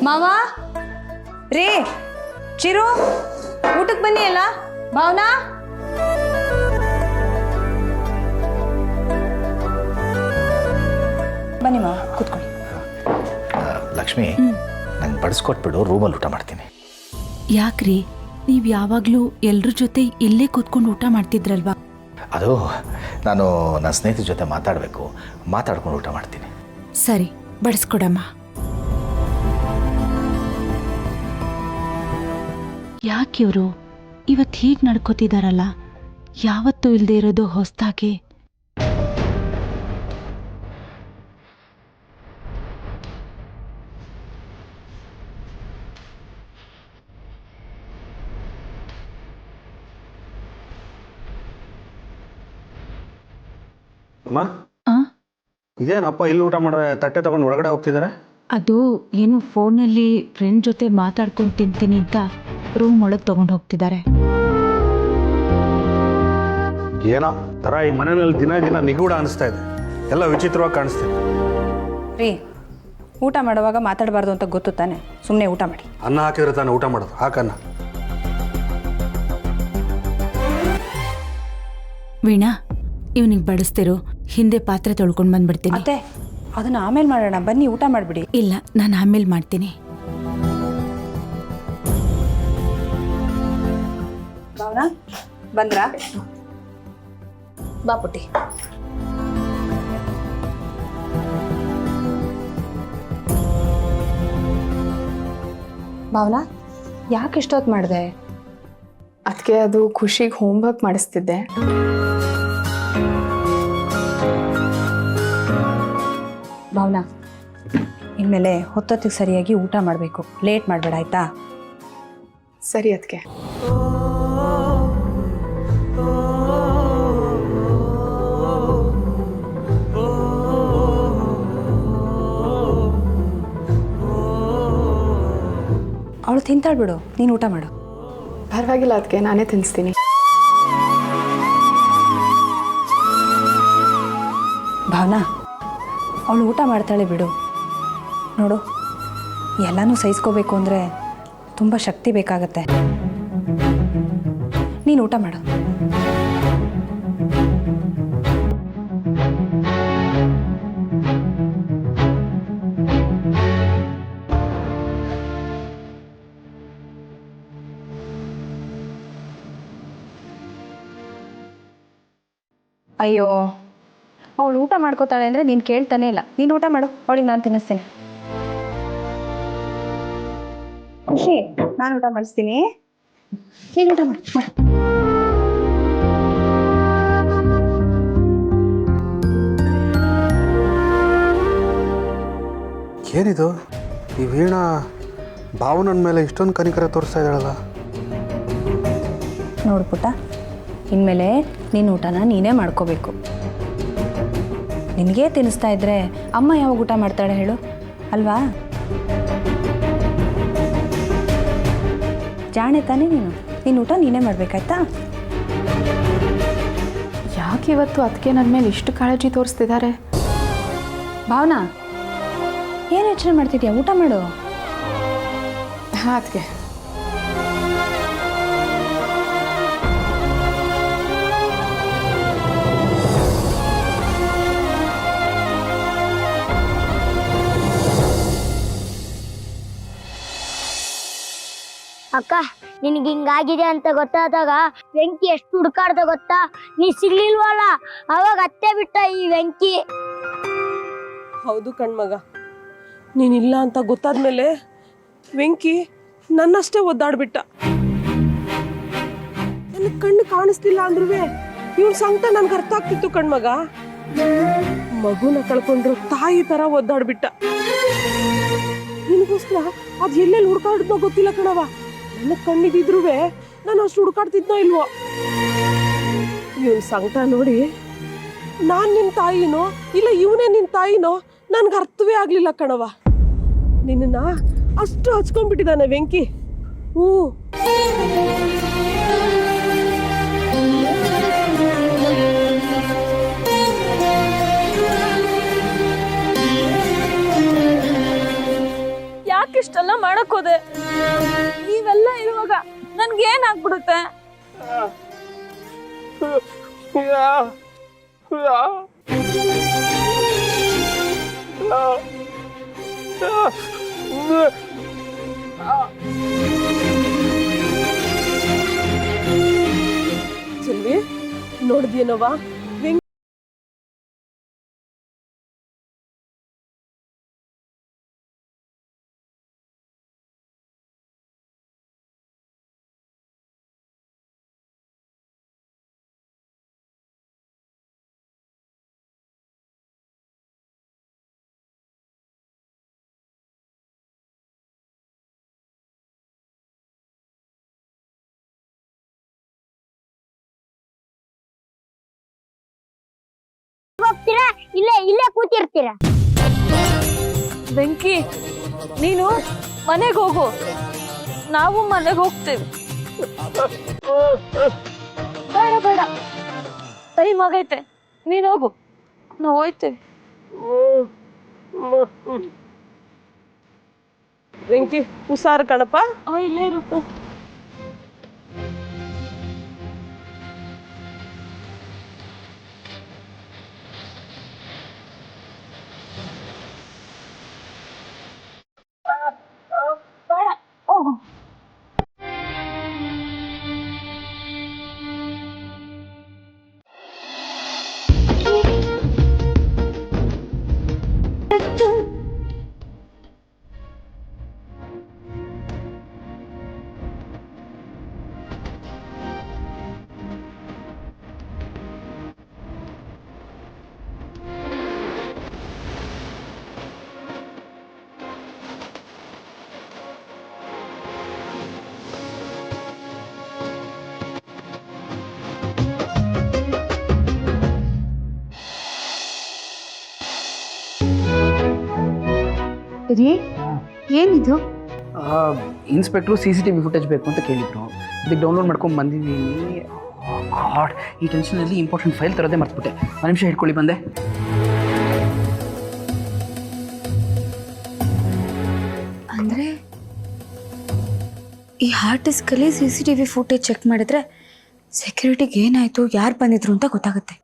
ಮಾವ ರೇ ಚಿರು ಊಟಕ್ಕೆ ಬನ್ನಿ ಅಲ್ಲ ಭಾವನಾ ಬನ್ನಿ ಮಾವ ಕೂತ್ಕೊಳ್ಳಿ. ಲಕ್ಷ್ಮಿ ನಂಗೆ ಬಡಿಸ್ಕೊಟ್ಬಿಡು, ರೂಮಲ್ಲಿ ಊಟ ಮಾಡ್ತೀನಿ. ಯಾಕ್ರಿ ನೀವು ಯಾವಾಗಲೂ ಎಲ್ರ ಜೊತೆ ಇಲ್ಲೇ ಕೂತ್ಕೊಂಡು ಊಟ ಮಾಡ್ತಿದ್ರಲ್ವಾ? ಅದು ನಾನು ನನ್ನ ಸ್ನೇಹಿತರ ಜೊತೆ ಮಾತಾಡ್ಕೊಂಡು ಊಟ ಮಾಡ್ತೀನಿ. ಸರಿ, ಬಡಿಸ್ಕೊಡಮ್ಮ. ಯಾಕಿವರು ಇವತ್ತು ಹೀಗೆ ನಡ್ಕೋತಿದಾರಲ್ಲ? ಯಾವತ್ತೂ ಇಲ್ಲದೆ ಇರೋದು ಹೊಸ್ದಾಗಿ. ಅಮ್ಮ, ಇದೇನಪ್ಪ ಇಲ್ಲಿ ಊಟ ಮಾಡಿದ್ರೆ ತಟ್ಟೆ ತಗೊಂಡು ಒಳಗಡೆ ಹೋಗ್ತಿದ್ದಾರೆ? ಅದು ಏನು ಫೋನಲ್ಲಿ ಫ್ರೆಂಡ್ ಜೊತೆ ಮಾತಾಡ್ಕೊಂಡು ತಿಂತೀನಿ ಅಂತ ರೂಮ್ ಒಳಗೆ ತಗೊಂಡು ಹೋಗ್ತಿದ್ದಾರೆ. ಏನೋ ತರ ಈ ಮನೆಯಲ್ಲಿ ದಿನ ದಿನ ನಿಗೂಢ ಅನಿಸ್ತಾ ಇದೆ, ಎಲ್ಲ ವಿಚಿತ್ರವಾಗಿ ಕಾಣಿಸ್ತಿದೆ. ರೀ ಊಟ ಮಾಡುವಾಗ ಮಾತಾಡಬಾರ್ದು ಅಂತ ಗೊತ್ತು ತಾನೆ, ಸುಮ್ಮನೆ ಊಟ ಮಾಡಿ. ಅನ್ನ ಹಾಕಿದ್ರೆ ತಾನೆ ಊಟ ಮಾಡೋದು, ಹಾಕನ್ನ. ವೀಣಾ, ಇವನಿಗೆ ಬಡಿಸ್ತಿರು, ಹಿಂದೆ ಪಾತ್ರೆ ತೊಳ್ಕೊಂಡು ಬಂದ್ಬಿಡ್ತೀನಿ. ಮತ್ತೆ ಅದನ್ನ ಆಮೇಲೆ ಮಾಡೋಣ, ಬನ್ನಿ ಊಟ ಮಾಡಿಬಿಡಿ. ಇಲ್ಲ, ನಾನು ಆಮೇಲೆ ಮಾಡ್ತೀನಿ. ಭಾವನಾ ಬಂದ್ರಾ? ಬಾ ಪುಟ್ಟಿ. ಭಾವನಾ ಯಾಕೆ ಇಷ್ಟೊತ್ತು ಮಾಡಿದೆ? ಅದಕ್ಕೆ ಅದು ಖುಷಿಗೆ ಹೋಮ್ವರ್ಕ್ ಮಾಡಿಸ್ತಿದ್ದೆ. ಭಾವನಾ ಇನ್ಮೇಲೆ ಹೊತ್ತೊತ್ತಿಗೆ ಸರಿಯಾಗಿ ಊಟ ಮಾಡಬೇಕು, ಲೇಟ್ ಮಾಡಬೇಡ ಆಯ್ತಾ? ಸರಿ ಅದಕ್ಕೆ. ಅವಳು ತಿಂತಾಳ್ಬಿಡು, ನೀನು ಊಟ ಮಾಡು. ಪರವಾಗಿಲ್ಲ ಅದಕ್ಕೆ, ನಾನೇ ತಿನ್ನಿಸ್ತೀನಿ. ಭಾವನಾ ಅವಳು ಊಟ ಮಾಡ್ತಾಳೆ ಬಿಡು. ನೋಡು, ಎಲ್ಲನೂ ಸಹಿಸ್ಕೋಬೇಕು ಅಂದರೆ ತುಂಬ ಶಕ್ತಿ ಬೇಕಾಗತ್ತೆ. ನೀನು ಊಟ ಮಾಡು. ಅಯ್ಯೋ, ಅವಳು ಊಟ ಮಾಡ್ಕೋತಾಳೆ ಅಂದರೆ ನೀನು ಕೇಳ್ತಾನೆ ಇಲ್ಲ. ನೀನು ಊಟ ಮಾಡು, ಅವಳಿಗೆ ನಾನು ತಿನ್ನಿಸ್ತೇನೆ. ಖುಷಿ, ನಾನು ಊಟ ಮಾಡಿಸ್ತೀನಿ, ನೀನು ಊಟ ಮಾಡು. ಏನಿದು ಈ ವೀಣಾ ಭಾವನನ ಮೇಲೆ ಇಷ್ಟೊಂದು ಕನಿಕರ ತೋರಿಸ್ತಾ ಇದ್ದಾಳಲ್ಲ? ನೋಡು ಪುಟ್ಟ, ಇನ್ಮೇಲೆ ನೀನು ಊಟನ ನೀನೇ ಮಾಡ್ಕೋಬೇಕು. ನಿನಗೇ ತಿನ್ನಿಸ್ತಾ ಇದ್ರೆ ಅಮ್ಮ ಯಾವಾಗ ಊಟ ಮಾಡ್ತಾಳೆ ಹೇಳು, ಅಲ್ವಾ? ಜಾಣೆ ತಾನೇ ನೀನು, ನೀನು ಊಟ ನೀನೇ ಮಾಡ್ಬೇಕಾಯ್ತಾ? ಯಾಕೆ ಇವತ್ತು ಅದಕ್ಕೆ ನನ್ನ ಮೇಲೆ ಇಷ್ಟು ಕಾಳಜಿ ತೋರಿಸ್ತಿದ್ದಾರೆ? ಭಾವನಾ ಏನು ಯೋಚನೆ ಮಾಡ್ತಿದ್ಯಾ? ಊಟ ಮಾಡು. ಹಾಂ ಅದಕ್ಕೆ. ಅಕ್ಕ, ನಿನಗೆ ಹಿಂಗಾಗಿದೆ ಅಂತ ಗೊತ್ತಾದಾಗ ವೆಂಕಿ ಎಷ್ಟು ಹುಡುಕಾಡ್ದ ಗೊತ್ತಾ? ನೀ ಸಿಗ್ಲಿಲ್ವಲ್ಲ, ಅವಾಗ ಅತ್ತೆ ಬಿಟ್ಟ ಈ ವೆಂಕಿ. ಹೌದು ಕಣ್ಮಗ, ನೀನಿಲ್ಲ ಅಂತ ಗೊತ್ತಾದ್ಮೇಲೆ ವೆಂಕಿ ನನ್ನಷ್ಟೇ ಒದ್ದಾಡ್ಬಿಟ್ಟ. ನನ್ನ ಕಣ್ಣು ಕಾಣಿಸ್ತಿಲ್ಲ ಅಂದ್ರೂ ಇವನ್ ಸಂಕಟ ನನ್ಗೆ ಅರ್ಥ ಆಗ್ತಿತ್ತು ಕಣ್ಮಗ. ಮಗುನ ಕಳ್ಕೊಂಡ್ರು ತಾಯಿ ತರ ಒದ್ದಾಡ್ಬಿಟ್ಟ. ನಿನಗೋಸ್ಕರ ಅದ್ ಎಲ್ಲೆಲ್ಲಿ ಹುಡ್ಕಾಡ್ನೋ ಗೊತ್ತಿಲ್ಲ ಕಣವ. ನನ್ನ ಕಣ್ಣಿಗಿದ್ರು ನಾನು ಅಷ್ಟು ಹುಡ್ಕಾಡ್ತಿದ್ನೋ ಇಲ್ವೋ. ಇವನ್ ಸಂಕಟ ನೋಡಿ ನಾನ್ ನಿನ್ ತಾಯಿನೋ ಇಲ್ಲ ಇವನೇ ನಿನ್ ತಾಯಿನೋ ನನ್ಗೆ ಅರ್ಥವೇ ಆಗ್ಲಿಲ್ಲ ಕಣವ. ನಿನ್ನ ಅಷ್ಟು ಹಚ್ಕೊಂಡ್ಬಿಟ್ಟಿದ್ದಾನೆ ವೆಂಕಿ. ಯಾಕಿಷ್ಟೆಲ್ಲ ಮಾಡಕ್ ಹೋದೆ. ನೀವೆಲ್ಲ ಇರುವಾಗ ನನ್ಗೇನಾಗ್ಬಿಡುತ್ತೆ? ಚೆಲ್ವಿ, ನೋಡಿದ್ಯೇನವ್ವ? ಹೋಗ್ತೀರಾ ಇಲ್ಲೇ ಕೂತಿರ್ತೀರಾ? ಬೆಂಕಿ, ನೀನು ಮನೆಗೆ ಹೋಗು, ನಾವು ಮನೆಗೆ ಹೋಗ್ತೇವೆ. ಬೇಡ ಬೇಡ, ಟೈಮ್ ಆಗೈತೆ, ನೀನು ಹೋಗು, ನಾವು ಹೋಯ್ತೇವೆ. ಬೆಂಕಿ, ಹುಷಾರು ಕಣಪ್ಪ. ಇಲ್ಲೇ ಇರುತ್ತೆ. ರೀ, ಏನಿದು? ಇನ್ಸ್ಪೆಕ್ಟ್ರು CCTV ಫುಟೇಜ್ ಬೇಕು ಅಂತ ಕೇಳಿದ್ರು. ಇದಕ್ಕೆ ಡೌನ್ಲೋಡ್ ಮಾಡ್ಕೊಂಡು ಬಂದಿದ್ದೀನಿ. ಗಾಡ್, ಈ ಟೆನ್ಷನಲ್ಲಿ ಇಂಪಾರ್ಟೆಂಟ್ ಫೈಲ್ ತರೋದೇ ಮರ್ತ್ಬಿಟ್ಟೆ. ಒಂದು ನಿಮಿಷ ಹಿಡ್ಕೊಳ್ಳಿ, ಬಂದೆ. ಅಂದರೆ ಈ ಹಾರ್ಡ್ ಡಿಸ್ಕಲ್ಲಿ CCTV ಫುಟೇಜ್ ಚೆಕ್ ಮಾಡಿದ್ರೆ ಸೆಕ್ಯೂರಿಟಿಗೆ ಏನಾಯಿತು, ಯಾರು ಬಂದಿದ್ರು ಅಂತ ಗೊತ್ತಾಗುತ್ತೆ.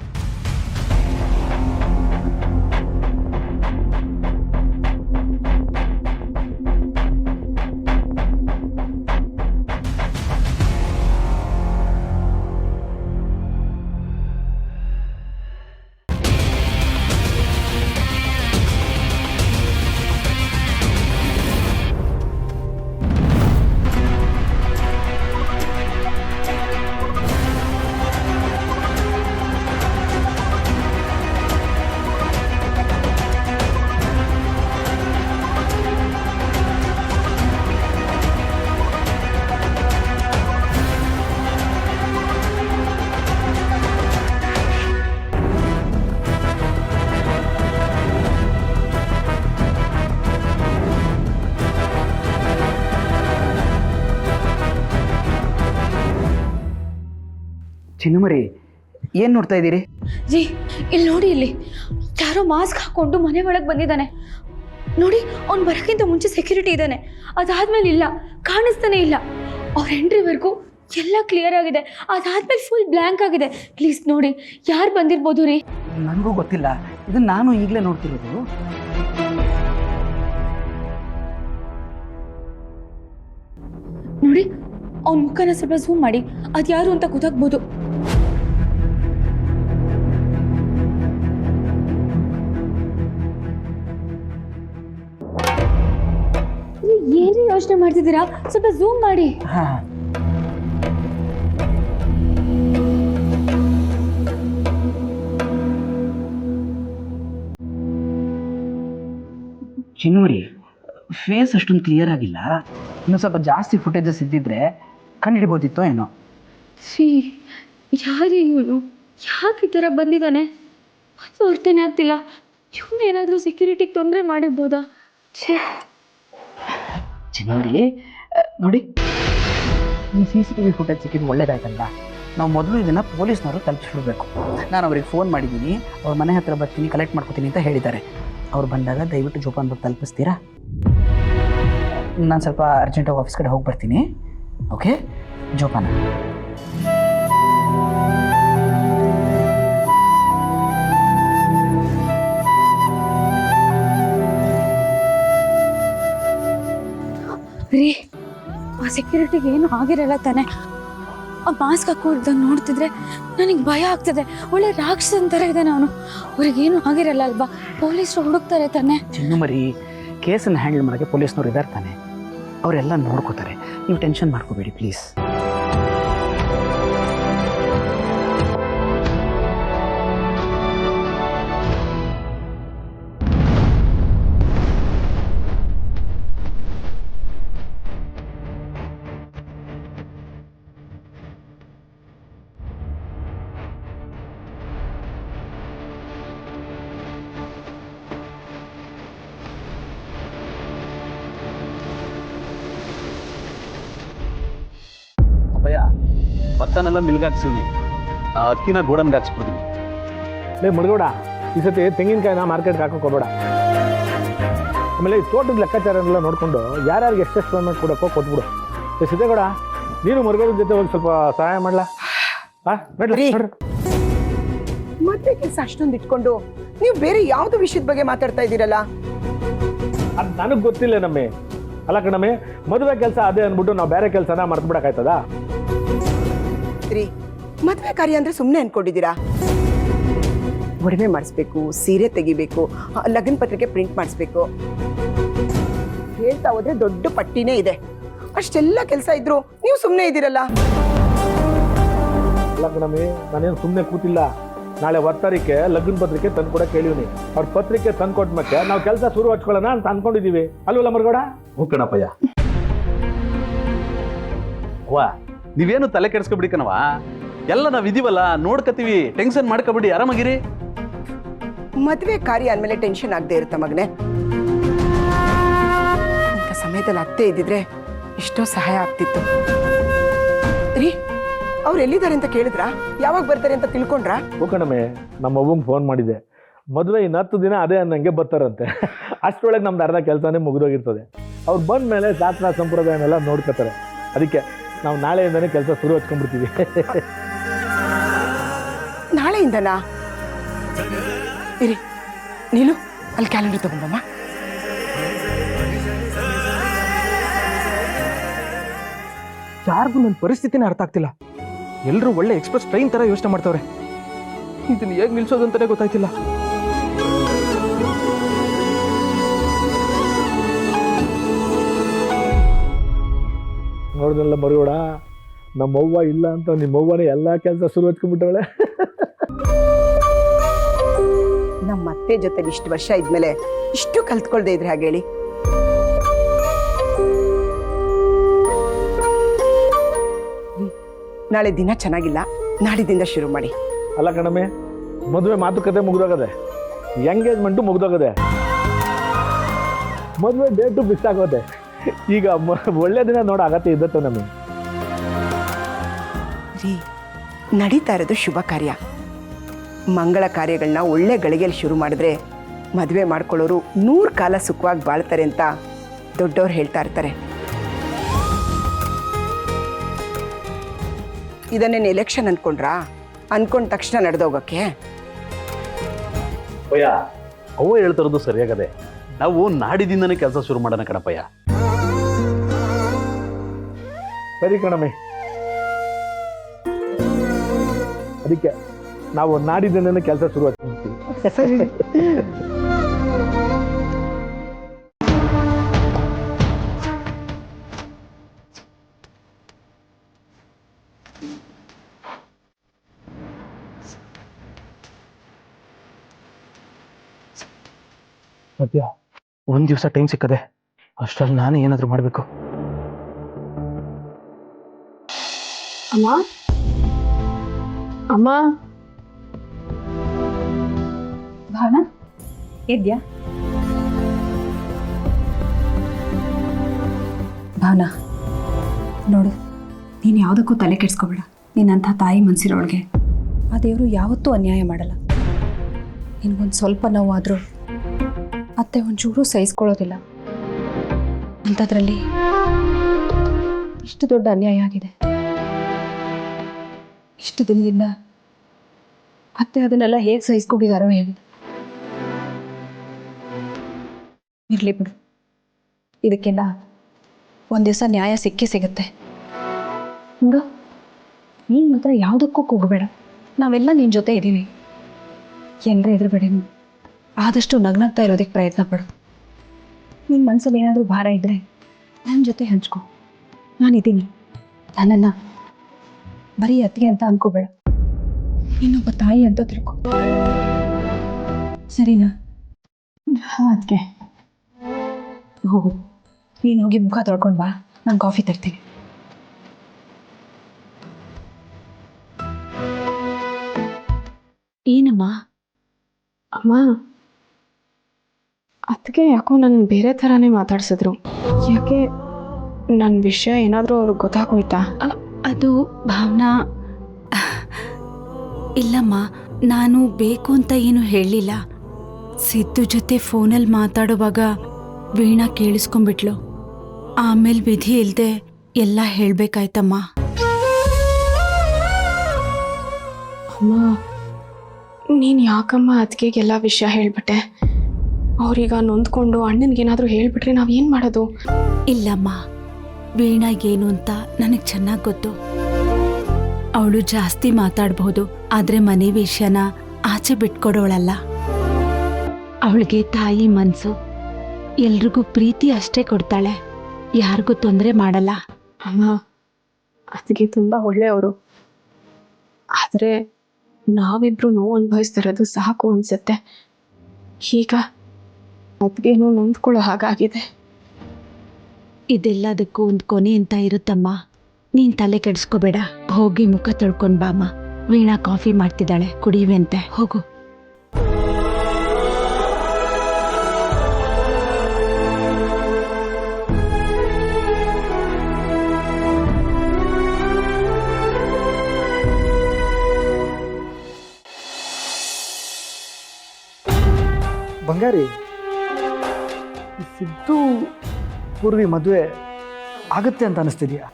ಚಿನ್ನುಮರಿ, ಏನು ನೋಡ್ತಾ ಇದ್ದೀರಿ? ಜಿ, ಇಲ್ಲಿ ನೋಡಿ, ಇಲ್ಲಿ ಯಾರೋ ಮಾಸ್ಕ್ ಹಾಕೊಂಡು ಮನೆ ಒಳಗೆ ಬಂದಿದ್ದಾನೆ ನೋಡಿ. ಅವ್ನು ಬರೋಕ್ಕಿಂತ ಮುಂಚೆ ಸೆಕ್ಯೂರಿಟಿ ಇದ್ದಾನೆ, ಅದಾದ್ಮೇಲೆ ಇಲ್ಲ, ಕಾಣಿಸ್ತಾನೆ ಇಲ್ಲ. ಅವ್ರ ಎಂಟ್ರಿವರೆಗೂ ಎಲ್ಲ ಕ್ಲಿಯರ್ ಆಗಿದೆ, ಅದಾದ್ಮೇಲೆ ಫುಲ್ ಬ್ಲ್ಯಾಂಕ್ ಆಗಿದೆ. ಪ್ಲೀಸ್ ನೋಡಿ, ಯಾರು ಬಂದಿರ್ಬೋದು ರೀ? ನನಗೂ ಗೊತ್ತಿಲ್ಲ, ಇದನ್ನು ನಾನು ಈಗಲೇ ನೋಡ್ತಿರೋದು. ನೋಡಿ, ಅವ್ನ ಮುಖನ ಸ್ವಲ್ಪ ಝೂಮ್ ಮಾಡಿ, ಅದು ಯಾರು ಅಂತ ಗೊತ್ತಾಗ್ಬೋದು. ಏನ್ರಿ ಯೋಚನೆ ಮಾಡ್ತಿದ್ದೀರಾ? ಸ್ವಲ್ಪ ಝೂಮ್ ಮಾಡಿ. ಹಾಂ, ಚಿನ್ನುಮರಿ, ಫೇಸ್ ಅಷ್ಟೊಂದು ಕ್ಲಿಯರ್ ಆಗಿಲ್ಲ. ಇನ್ನು ಸ್ವಲ್ಪ ಜಾಸ್ತಿ ಫುಟೇಜಸ್ ಇದ್ದಿದ್ರೆ ಕಂಡುಹಿಡಿಬೋದಿತ್ತೋ ಏನೋ. ಸಿ, ಯಾರು ಇವನು? ಯಾಕೆ ಈ ಥರ ಬಂದಿದ್ದಾನೆ? ಅದು ಅರ್ಥನೇ ಆಗ್ತಿಲ್ಲ. ಇವನು ಏನಾದರೂ ಸೆಕ್ಯೂರಿಟಿಗೆ ತೊಂದರೆ ಮಾಡಿರ್ಬೋದಾ? ಚಿನ್ನುಮರಿ, ನೋಡಿ, ಈ CCTV ಫುಟೇಜ್ ಸಿಕ್ಕಿದ್ದು ಒಳ್ಳೇದಾಯ್ತಲ್ಲ. ನಾವು ಮೊದಲು ಇದನ್ನು ಪೊಲೀಸ್ನವರು ತಲುಪಿಸ್ಬಿಡ್ಬೇಕು. ನಾನು ಅವ್ರಿಗೆ ಫೋನ್ ಮಾಡಿದ್ದೀನಿ, ಅವ್ರ ಮನೆ ಹತ್ರ ಬರ್ತೀನಿ, ಕಲೆಕ್ಟ್ ಮಾಡ್ಕೊತೀನಿ ಅಂತ ಹೇಳಿದ್ದಾರೆ. ಅವ್ರು ಬಂದಾಗ ದಯವಿಟ್ಟು ಜೋಪಾನ್ವಾಗಿ ತಲುಪಿಸ್ತೀರಾ? ನಾನು ಸ್ವಲ್ಪ ಅರ್ಜೆಂಟಾಗಿ ಆಫೀಸ್ ಕಡೆ ಹೋಗಿ ಬರ್ತೀನಿ. ಓಕೆ, ಜೋಪಾನ. ರೀ, ಆ ಸೆಕ್ಯೂರಿಟಿಗೆ ಏನು ಆಗಿರಲ್ಲ ತಾನೆ? ಆ ಮಾಸ್ಕ್ ಹಾಕೋರ್ದಂಗೆ ನೋಡ್ತಿದ್ರೆ ನನಗೆ ಭಯ ಆಗ್ತದೆ. ಒಳ್ಳೆ ರಾಕ್ಷಸನ್ ಥರ ಇದ್ದಾನೆ ಅವನು. ಅವ್ರಿಗೇನು ಆಗಿರಲ್ಲ ಅಲ್ವಾ? ಪೊಲೀಸರು ಹುಡುಕ್ತಾರೆ ತಾನೆ? ಚಿನ್ನು ಮರಿ, ಕೇಸನ್ನು ಹ್ಯಾಂಡಲ್ ಮಾಡೋಕ್ಕೆ ಪೊಲೀಸ್ನವ್ರು ಇದ್ದಾರೆ ತಾನೆ, ಅವರೆಲ್ಲ ನೋಡ್ಕೋತಾರೆ. ನೀವು ಟೆನ್ಷನ್ ಮಾಡ್ಕೋಬೇಡಿ ಪ್ಲೀಸ್. ಭಯ ಭತ್ತನೆಲ್ಲ ಮಿಲ್ಗೆ ಹಾಕ್ಸಿದ್ವಿ, ಅಕ್ಕಿನ ಗೋಡನ್ಗೆ ಹಾಕ್ಸ್ಬಿಡ್ತೀವಿ. ಲೇ ಮುಳುಗೋಡ, ಈ ಸತಿ ತೆಂಗಿನಕಾಯಿನ ಮಾರ್ಕೆಟ್ಗೆ ಹಾಕೋಕೋಬೇಡ. ಆಮೇಲೆ ಈ ತೋಟದ ಲೆಕ್ಕಾಚಾರನೆಲ್ಲ ನೋಡಿಕೊಂಡು ಯಾರ್ಯಾರಿಗೆ ಎಷ್ಟೆಷ್ಟು ಪೇಮೆಂಟ್ ಕೊಡೋಕ್ಕೋ ಕೊಟ್ಬಿಡು. ಸಿದ್ದೇಗೌಡ, ನೀನು ಮುರುಗೋಡ ಜೊತೆ ಹೋಗಿ ಸ್ವಲ್ಪ ಸಹಾಯ ಮಾಡಲಾ? ಮದುವೆ ಕೆಲಸ ಅಷ್ಟೊಂದು ಇಟ್ಕೊಂಡು ನೀವು ಬೇರೆ ಯಾವ್ದು ವಿಷಯದ ಬಗ್ಗೆ ಮಾತಾಡ್ತಾ ಇದ್ದೀರಲ್ಲ? ಅದು ನನಗೆ ಗೊತ್ತಿಲ್ಲ ನಮ್ಮೆ. ಅಲ್ಲ ಕಣಮ್ಮೆ, ಮದುವೆ ಕೆಲಸ ಅದೇ ಅಂದ್ಬಿಟ್ಟು ನಾವು ಬೇರೆ ಕೆಲಸನ ಮರ್ತು ಬಿಡಕ್ಕಾಯ್ತದ? ರೀ, ಮದುವೆ ಕಾರ್ಯ ಅಂದ್ರೆ ಸುಮ್ಮನೆ ಅನ್ಕೊಂಡಿದ್ದೀರಾ? ಒಡವೆ ಮಾಡಿಸ್ಬೇಕು, ಸೀರೆ ತೆಗಿಬೇಕು, ಲಗ್ನ ಪತ್ರಿಕೆ ಪ್ರಿಂಟ್ ಮಾಡಿಸ್ಬೇಕು, ಹೇಳ್ತಾ ಹೋದ್ರೆ ದೊಡ್ಡ ಪಟ್ಟಿನೇ ಇದೆ. ಅಷ್ಟೆಲ್ಲ ಕೆಲಸ ಇದ್ರು ನೀವು ಸುಮ್ಮನೆ ಇದ್ದೀರಲ್ಲ? ಅಲ್ಲ ಕಣಮ್ಮೆ, ನಾನೇನು ಸುಮ್ಮನೆ ಕೂತಿಲ್ಲ. ನಾಳೆ 10 ತಾರೀಕೆ ಲಗ್ನ ಪತ್ರಿಕೆ ತಂದು ಕೂಡ ಕೇಳಿವ್ನಿ. ಅವ್ರ ಪತ್ರಿಕೆ ತಂದು ಕೊಟ್ಮೇಲೆ ನಾವು ಕೆಲಸ ಶುರು ಹಚ್ಕೊಳ್ಳೋಣ ಅಂತ ಅನ್ಕೊಂಡಿದೀವಿ. ಅಲ್ವಲ್ಲ ಮರುಗೋಡ? ಹ್ಞೂ ಕಣಪ್ಪಯ್ಯ. ಅವ್ವ, ನೀವೇನು ತಲೆ ಕೆಡಿಸ್ಕೊಬಿಡಿ ಕಣವ, ಎಲ್ಲ ನಾವು ಇದೀವಲ್ಲ, ನೋಡ್ಕತೀವಿ. ಟೆನ್ಷನ್ ಮಾಡ್ಕೊಬಿಡಿ, ಆರಾಮಾಗಿರಿ. ಮದುವೆ ಕಾರ್ಯ ಅಂದಮೇಲೆ ಟೆನ್ಷನ್ ಆಗದೆ ಇರುತ್ತೆ ಮಗನೇ. ಇಂಥ ಸಮಯದಲ್ಲಿ ಅತ್ತೆ ಇದ್ದಿದ್ರೆ ಎಷ್ಟೋ ಸಹಾಯ ಆಗ್ತಿತ್ತು. ರೀ, ಅವ್ರು ಎಲ್ಲಿದ್ದಾರೆ ಅಂತ ಕೇಳಿದ್ರಾ? ಯಾವಾಗ ಬರ್ತಾರೆ ಅಂತ ತಿಳ್ಕೊಂಡ್ರಾ? ಕಣಮ್ಮೆ, ನಮ್ಮ ಅವ್ವಂಗೆ ಫೋನ್ ಮಾಡಿದ್ದೆ. ಮದುವೆ ಇನ್ನು 10 ದಿನ ಅದೇ ಅನ್ನಂಗೆ ಬರ್ತಾರಂತೆ. ಅಷ್ಟರೊಳಗೆ ನಮ್ದು ಅರ್ಧ ಕೆಲಸನೇ ಮುಗಿದೋಗಿರ್ತದೆ. ಅವ್ರು ಬಂದ ಮೇಲೆ ಶಾಸ್ತ್ರ ಸಂಪ್ರದಾಯನೆಲ್ಲ ನೋಡ್ಕೋತಾರೆ. ಅದಕ್ಕೆ ನಾವು ನಾಳೆಯಿಂದನೇ ಕೆಲಸ ಶುರು ಹಚ್ಕೊಂಡ್ಬಿಡ್ತೀವಿ. ನಾಳೆಯಿಂದನಾ? ಇರಿ, ನೀನು ಅಲ್ಲಿ ಕ್ಯಾಲೆಂಡರ್ ತಗೊಂಬಮ್ಮ. ಯಾರಿಗೂ ನನ್ನ ಪರಿಸ್ಥಿತಿನೇ ಅರ್ಥ ಆಗ್ತಿಲ್ಲ. ಎಲ್ಲರೂ ಒಳ್ಳೆ ಎಕ್ಸ್ಪ್ರೆಸ್ ಟ್ರೈನ್ ತರ ಯೋಚನೆ ಮಾಡ್ತಾವ್ರೆ. ಇದನ್ನ ಹೇಗೆ ನಿಲ್ಸೋದು ಅಂತಾನೆ ಗೊತ್ತಾಯ್ತಿಲ್ಲ. ನೋಡಿದ್ರಲ್ಲ ಮರುಗೋಡ, ನಮ್ಮವ್ವ ಇಲ್ಲ ಅಂತ ನಿಮ್ಮವ್ವನೇ ಎಲ್ಲ ಕೆಲಸ ಶುರು ಹಚ್ಕೊಂಡ್ಬಿಟ್ಟವಳೆ. ನಮ್ಮ ಅತ್ತೆ ಜೊತೆ ಇಷ್ಟು ವರ್ಷ ಇದ್ಮೇಲೆ ಇಷ್ಟು ಕಲ್ತ್ಕೊಳ್ದೆ ಇದ್ರೆ ಹಾಗೆ ಹೇಳಿ? ನಾಳೆ ದಿನ ಚೆನ್ನಾಗಿಲ್ಲ, ನಾಡಿದಿಂದ ಶುರು ಮಾಡಿ. ಅಲ್ಲ ಕಣಮ್ಮೆ, ಮದುವೆ ಮಾತುಕತೆ ಮುಗ್ದೋಗದೆ, ಎಂಗೇಜ್ಮೆಂಟು ಮುಗ್ದೋಗದೆ, ಮದುವೆ ಡೇಟು ಫಿಕ್ಸ್ ಆಗೋದೆ. ಈಗ ಒಳ್ಳೆ ದಿನ ನೋಡೋ ಅಗತ್ಯ ಇದ್ದತ್ತೆ ನಮಗೆ. ರೀ, ನಡೀತಾ ಇರೋದು ಶುಭ ಕಾರ್ಯ. ಮಂಗಳ ಕಾರ್ಯಗಳನ್ನ ಒಳ್ಳೆ ಗಳಿಗೆಯಲ್ಲಿ ಶುರು ಮಾಡಿದ್ರೆ ಮದುವೆ ಮಾಡ್ಕೊಳ್ಳೋರು 100 ಕಾಲ ಸುಖವಾಗಿ ಬಾಳ್ತಾರೆ ಅಂತ ದೊಡ್ಡವ್ರು ಹೇಳ್ತಾ ಇರ್ತಾರೆ. ಇದನ್ನೇನು ಎಲೆಕ್ಷನ್ ಅನ್ಕೊಂಡ್ರಾ? ಅನ್ಕೊಂಡ ತಕ್ಷಣ ನಡೆದೋಗಕ್ಕೆ? ಪಯ್ಯ, ಅವ್ವ ಹೇಳ್ತಿರೋದು ಸರಿಯಾಗದೆ. ನಾವು ನಾಡಿದಿಂದನೇ ಕೆಲಸ ಶುರು ಮಾಡೋಣ ಕಣಪ್ಪಯ್ಯ. ಸರಿ ಕಣಮ್ಮೆ, ಅದಕ್ಕೆ ನಾವು ನಾಡಿದಿಂದನೇ ಕೆಲಸ ಶುರು ಹಚ್ಕೊಂಡ್ತೀವಿ. ಸರಿ. ಸದ್ಯ ಒಂದ್ ದಿವಸ ಟೈಮ್ ಸಿಕ್ಕದೆ, ಅಷ್ಟ್ರಲ್ಲಿ ನಾನು ಏನಾದ್ರು ಮಾಡ್ಬೇಕು. ಅಮ್ಮ, ಅಮ್ಮ, ಭಾವನಾ, ಇದ್ಯಾ? ಭಾವನಾ ನೋಡು, ನೀನು ಯಾವುದಕ್ಕೂ ತಲೆ ಕೆಡಿಸ್ಕೋಬೇಡ. ನೀನಂಥ ತಾಯಿ ಮನಸ್ಸಿರೋಳಿಗೆ ಆ ದೇವರು ಯಾವತ್ತೂ ಅನ್ಯಾಯ ಮಾಡಲ್ಲ. ನಿನಗೊಂದು ಸ್ವಲ್ಪ ನೋವಾದರೂ ಅತ್ತೆ ಒಂಚೂರು ಸಹಿಸ್ಕೊಳ್ಳೋದಿಲ್ಲ. ಅಂಥದ್ರಲ್ಲಿ ಇಷ್ಟು ದೊಡ್ಡ ಅನ್ಯಾಯ ಆಗಿದೆ. ಇಷ್ಟು ದಿನದಿಂದ ಅತ್ತೆ ಅದನ್ನೆಲ್ಲ ಹೇಗೆ ಸಹಿಸ್ಕೊಂಡಿದ್ದಾರೋ ಹೇಳಿ. ಇರಲಿ ಬಿಡು, ಇದಕ್ಕೆಲ್ಲ ಒಂದು ದಿವಸ ನ್ಯಾಯ ಸಿಕ್ಕೇ ಸಿಗುತ್ತೆ. ಹಂಗ ನೀನು ಮಾತ್ರ ಯಾವುದಕ್ಕೂ ಕೂಗಬೇಡ. ನಾವೆಲ್ಲ ನಿನ್ನ ಜೊತೆ ಇದ್ದೀವಿ. ಏನರ ಎದುರುಬೇಡ. ಆದಷ್ಟು ನಗ್ನಾಗ್ತಾ ಇರೋದಕ್ಕೆ ಪ್ರಯತ್ನ ಪಡು. ನಿನ್ನ ಮನಸ್ಸಲ್ಲಿ ಏನಾದರೂ ಭಾರ ಇದ್ದರೆ ನನ್ನ ಜೊತೆ ಹಂಚ್ಕೊ. ನಾನಿದ್ದೀನಿ. ನನ್ನನ್ನು ಬರೀ ಅತ್ತಿಗೆ ಅಂತ ಅನ್ಕೋಬೇಡ, ಇನ್ನೊಬ್ಬ ತಾಯಿ ಅಂತ ತಿಳ್ಕೊ. ಸರಿನಾ? ಹಾಂ ಅದಕ್ಕೆ ಹೋಗು. ನೀನು ಹೋಗಿ ಮುಖ ತೊಳ್ಕೊಂಡು ಬಾ, ನಾನು ಕಾಫಿ ತರ್ತೀನಿ. ಏನಮ್ಮ? ಅಮ್ಮ, ಅದಕ್ಕೆ ಯಾಕೋ ನನ್ನ ಬೇರೆ ಥರನೇ ಮಾತಾಡ್ಸಿದ್ರು. ಯಾಕೆ ನನ್ನ ವಿಷಯ ಏನಾದರೂ ಅವ್ರಿಗೆ ಗೊತ್ತಾಗೋಯ್ತಾ? ಅದು ಭಾವನಾ, ಇಲ್ಲಮ್ಮ, ನಾನು ಬೇಕು ಅಂತ ಏನು ಹೇಳಲಿಲ್ಲ. ಸಿದ್ದು ಜೊತೆ ಫೋನಲ್ಲಿ ಮಾತಾಡುವಾಗ ವೀಣಾ ಕೇಳಿಸ್ಕೊಂಡ್ಬಿಟ್ಲು. ಆಮೇಲೆ ವಿಧಿ ಇಲ್ಲದೆ ಎಲ್ಲ ಹೇಳಬೇಕಾಯ್ತಮ್ಮ. ಅಮ್ಮ, ನೀನು ಯಾಕಮ್ಮ ಅದಕ್ಕೆಲ್ಲ ವಿಷಯ ಹೇಳಿಬಿಟ್ಟೆ? ಅವ್ರೀಗ ನೊಂದ್ಕೊಂಡು ಅಣ್ಣನಿಗೇನಾದರೂ ಹೇಳಿಬಿಟ್ರೆ ನಾವೇನು ಮಾಡೋದು? ಇಲ್ಲಮ್ಮ, ವೀಣಾ ಏನು ಅಂತ ನನಗೆ ಚೆನ್ನಾಗಿ ಗೊತ್ತು. ಅವಳು ಜಾಸ್ತಿ ಮಾತಾಡಬಹುದು, ಆದರೆ ಮನೆ ವಿಷಯನ ಆಚೆ ಬಿಟ್ಕೊಡೋಳಲ್ಲ. ಅವಳಿಗೆ ತಾಯಿ ಮನಸ್ಸು, ಎಲ್ರಿಗೂ ಪ್ರೀತಿ ಅಷ್ಟೇ ಕೊಡ್ತಾಳೆ, ಯಾರಿಗೂ ತೊಂದರೆ ಮಾಡಲ್ಲ. ಅಮ್ಮ, ಅದಕ್ಕೆ ತುಂಬ ಒಳ್ಳೆಯವರು. ಆದರೆ ನಾವಿಬ್ರು ನೋವು ಅನುಭವಿಸ್ತಿರೋದು ಸಾಕು ಅನ್ಸುತ್ತೆ. ಈಗ ಅದಕ್ಕೇನೋ ನೊಂದ್ಕೊಳ್ಳೋ ಹಾಗಾಗಿದೆ. ಇದೆಲ್ಲದಕ್ಕೂ ಒಂದು ಕೊನೆ ಅಂತ ಇರುತ್ತಮ್ಮ. ನೀನ್ ತಲೆ ಕೆಡಿಸ್ಕೋಬೇಡ. ಹೋಗಿ ಮುಖ ತೊಳ್ಕೊಂಡ್ ಬಾಮ್ಮ. ವೀಣಾ ಕಾಫಿ ಮಾಡ್ತಿದ್ದಾಳೆ, ಕುಡಿಯುವಂತೆ. ಹೋಗು. ಬಂಗಾರಿ, ಸಿದ್ದು ಪೂರ್ವಿ ಮದುವೆ ಆಗುತ್ತೆ ಅಂತ ಅನಿಸ್ತಿದ್ಯಾ?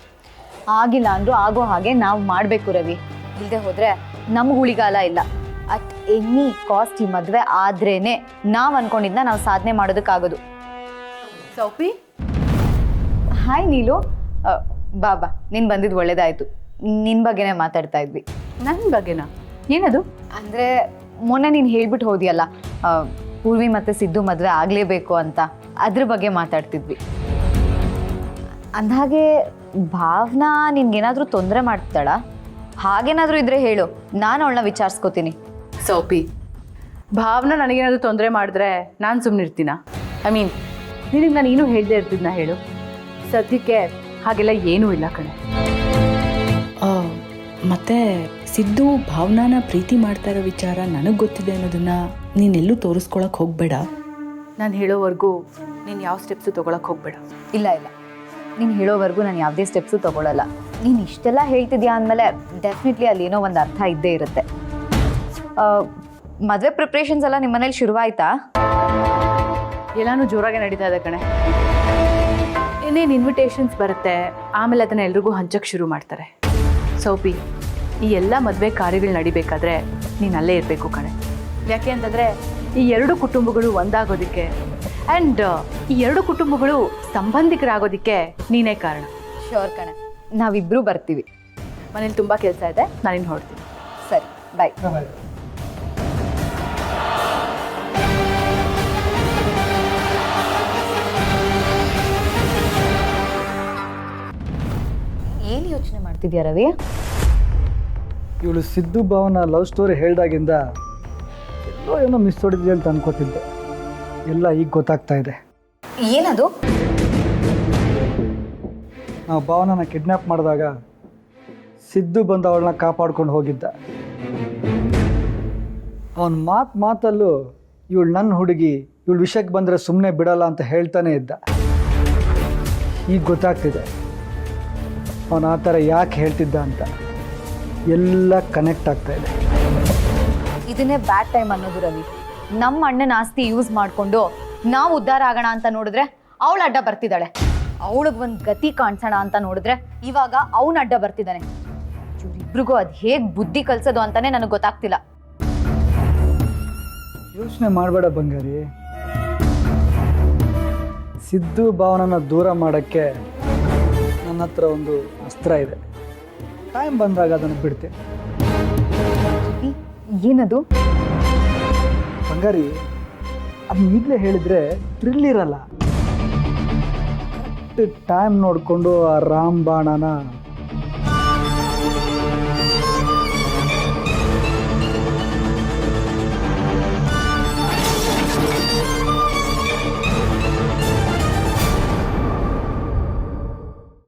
ಆಗಿಲ್ಲ ಅಂದ್ರೂ ಆಗೋ ಹಾಗೆ ನಾವು ಮಾಡಬೇಕು ರವಿ. ಇಲ್ಲದೆ ಹೋದರೆ ನಮ್ಗೆ ಉಳಿಗಾಲ ಇಲ್ಲ. ಅಟ್ ಎನಿ ಕಾಸ್ಟ್ ಈ ಮದುವೆ ಆದ್ರೇನೆ ನಾವು ಅನ್ಕೊಂಡಿದ್ನ ನಾವು ಸಾಧನೆ ಮಾಡೋದಕ್ಕಾಗೋದು. ಸೌಪಿ, ಹಾಯ್ ನೀಲು. ಬಾಬಾ, ನೀನು ಬಂದಿದ್ದು ಒಳ್ಳೇದಾಯಿತು. ನಿನ್ನ ಬಗ್ಗೆನೇ ಮಾತಾಡ್ತಾ ಇದ್ವಿ. ನನ್ನ ಬಗ್ಗೆನಾ? ಏನದು? ಅಂದರೆ ಮೊನ್ನೆ ನೀನು ಹೇಳ್ಬಿಟ್ಟು ಹೋದಿಯಲ್ಲ, ಪೂರ್ವಿ ಮತ್ತು ಸಿದ್ದು ಮದುವೆ ಆಗಲೇಬೇಕು ಅಂತ, ಅದ್ರ ಬಗ್ಗೆ ಮಾತಾಡ್ತಿದ್ವಿ. ಅಂದಹಾಗೆ ಭಾವನಾ ನಿನ್ಗೇನಾದರೂ ತೊಂದರೆ ಮಾಡ್ತಾಳ? ಹಾಗೇನಾದರೂ ಇದ್ರೆ ಹೇಳು, ನಾನು ಅವಳನ್ನ ವಿಚಾರಿಸ್ಕೋತೀನಿ. ಸೌಪಿ, ಭಾವನಾ ನನಗೇನಾದರೂ ತೊಂದರೆ ಮಾಡಿದ್ರೆ ನಾನು ಸುಮ್ಮನಿರ್ತೀನ? ಐ ಮೀನ್, ನಿನಗೆ ನಾನು ಏನೂ ಹೇಳ್ದೆ ಇರ್ತಿದ್ನ ಹೇಳು? ಸದ್ಯಕ್ಕೆ ಹಾಗೆಲ್ಲ ಏನೂ ಇಲ್ಲ ಕಣೆ. ಮತ್ತೆ ಸಿದ್ದು ಭಾವನಾನ ಪ್ರೀತಿ ಮಾಡ್ತಾ ಇರೋ ವಿಚಾರ ನನಗೆ ಗೊತ್ತಿದೆ ಅನ್ನೋದನ್ನ ನೀನೆಲ್ಲೂ ತೋರಿಸ್ಕೊಳಕ್ಕೆ ಹೋಗಬೇಡ. ನಾನು ಹೇಳೋವರೆಗೂ ನೀನು ಯಾವ ಸ್ಟೆಪ್ಸು ತೊಗೊಳಕ್ಕೆ ಹೋಗಬೇಡ. ಇಲ್ಲ ಇಲ್ಲ, ನೀನು ಹೇಳೋವರೆಗೂ ನಾನು ಯಾವುದೇ ಸ್ಟೆಪ್ಸು ತೊಗೊಳ್ಳಲ್ಲ. ನೀನು ಇಷ್ಟೆಲ್ಲ ಹೇಳ್ತಿದ್ಯಾ ಅಂದಮೇಲೆ ಡೆಫಿನೆಟ್ಲಿ ಅಲ್ಲಿ ಏನೋ ಒಂದು ಅರ್ಥ ಇದ್ದೇ ಇರುತ್ತೆ. ಮದುವೆ ಪ್ರಿಪ್ರೇಷನ್ಸ್ ಎಲ್ಲ ನಿಮ್ಮ ಮನೇಲಿ ಶುರುವಾಯ್ತಾ? ಎಲ್ಲಾನು ಜೋರಾಗೆ ನಡೀತಾ ಇದೆ ಕಣೆ. ಇನ್ನೇನು ಇನ್ವಿಟೇಷನ್ಸ್ ಬರುತ್ತೆ, ಆಮೇಲೆ ಅದನ್ನು ಎಲ್ರಿಗೂ ಹಂಚಕ್ಕೆ ಶುರು ಮಾಡ್ತಾರೆ. ಸೌಪಿ, ಈ ಎಲ್ಲ ಮದುವೆ ಕಾರ್ಯಗಳು ನಡಿಬೇಕಾದ್ರೆ ನೀನು ಅಲ್ಲೇ ಇರಬೇಕು ಕಣೆ. ಯಾಕೆ ಅಂತಂದರೆ ಈ ಎರಡು ಕುಟುಂಬಗಳು ಒಂದಾಗೋದಕ್ಕೆ ಆ್ಯಂಡ್ ಈ ಎರಡು ಕುಟುಂಬಗಳು ಸಂಬಂಧಿಕರಾಗೋದಕ್ಕೆ ನೀನೇ ಕಾರಣ. ಶ್ಯೂರ್ ಕಣೆ, ನಾವಿಬ್ಬರೂ ಬರ್ತೀವಿ. ಮನೇಲಿ ತುಂಬ ಕೆಲಸ ಇದೆ, ನಾನಿನ್ನು ಹೊರಡ್ತೀನಿ. ಸರಿ, ಬಾಯ್. ಏನು ಯೋಚನೆ ಮಾಡ್ತಿದ್ಯಾ ರವಿ? ಇವಳು ಸಿದ್ದು ಭಾವನ ಲವ್ ಸ್ಟೋರಿ ಹೇಳ್ದಾಗಿಂದ ಎಲ್ಲೋ ಏನೋ ಮಿಸ್ ಹೊಡಿದ್ವಿ ಅಂತ ಅನ್ಕೋತಿದ್ದೆ. ಎಲ್ಲ ಈಗ ಗೊತ್ತಾಗ್ತಾ ಇದೆ. ಏನದು? ನಾವು ಭಾವನನ ಕಿಡ್ನ್ಯಾಪ್ ಮಾಡಿದಾಗ ಸಿದ್ದು ಬಂದು ಅವಳನ್ನ ಕಾಪಾಡ್ಕೊಂಡು ಹೋಗಿದ್ದ. ಅವನ ಮಾತಲ್ಲೂ ಇವಳು ನನ್ನ ಹುಡುಗಿ, ಇವಳು ವಿಷಯಕ್ಕೆ ಬಂದರೆ ಸುಮ್ಮನೆ ಬಿಡಲ್ಲ ಅಂತ ಹೇಳ್ತಾನೆ ಇದ್ದ. ಈಗ ಗೊತ್ತಾಗ್ತಿದೆ ಅವನು ಆ ಥರ ಯಾಕೆ ಹೇಳ್ತಿದ್ದ ಅಂತ. ಎಲ್ಲ ಕನೆಕ್ಟ್ ಆಗ್ತಾ ಇದೆ. ಇದನ್ನೇ ಬ್ಯಾಡ್ ಟೈಮ್ ಅನ್ನೋದು ರವಿ. ನಮ್ಮ ಅಣ್ಣನ ಆಸ್ತಿ ಯೂಸ್ ಮಾಡಿಕೊಂಡು ನಾವು ಉದ್ಧಾರ ಆಗೋಣ ಅಂತ ನೋಡಿದ್ರೆ ಅವಳು ಅಡ್ಡ ಬರ್ತಿದ್ದಾಳೆ. ಅವಳಿಗೆ ಒಂದು ಗತಿ ಕಾಣಿಸೋಣ ಅಂತ ನೋಡಿದ್ರೆ ಇವಾಗ ಅವನ ಅಡ್ಡ ಬರ್ತಿದ್ದಾನೆ. ಇವ್ರಿಬ್ರಿಗೂ ಅದು ಹೇಗೆ ಬುದ್ಧಿ ಕಲ್ಸೋದು ಅಂತಾನೆ ನನಗೆ ಗೊತ್ತಾಗ್ತಿಲ್ಲ. ಯೋಚನೆ ಮಾಡಬೇಡ ಬಂಗಾರಿ. ಸಿದ್ದು ಭಾವನನ ದೂರ ಮಾಡೋಕ್ಕೆ ನನ್ನ ಹತ್ರ ಒಂದು ಅಸ್ತ್ರ ಇದೆ. ಟೈಮ್ ಬಂದಾಗ ಅದನ್ನು ಬಿಡ್ತೇನೆ. ಏನದು? ಬಂಗಾರಿ, ಅದನ್ನ ಈಗಲೇ ಹೇಳಿದರೆ ಥ್ರಿಲ್ ಇರಲ್ಲ. ಕರೆಕ್ಟ್ ಟೈಮ್ ನೋಡಿಕೊಂಡು ಆ ರಾಮ್ ಬಾಣನ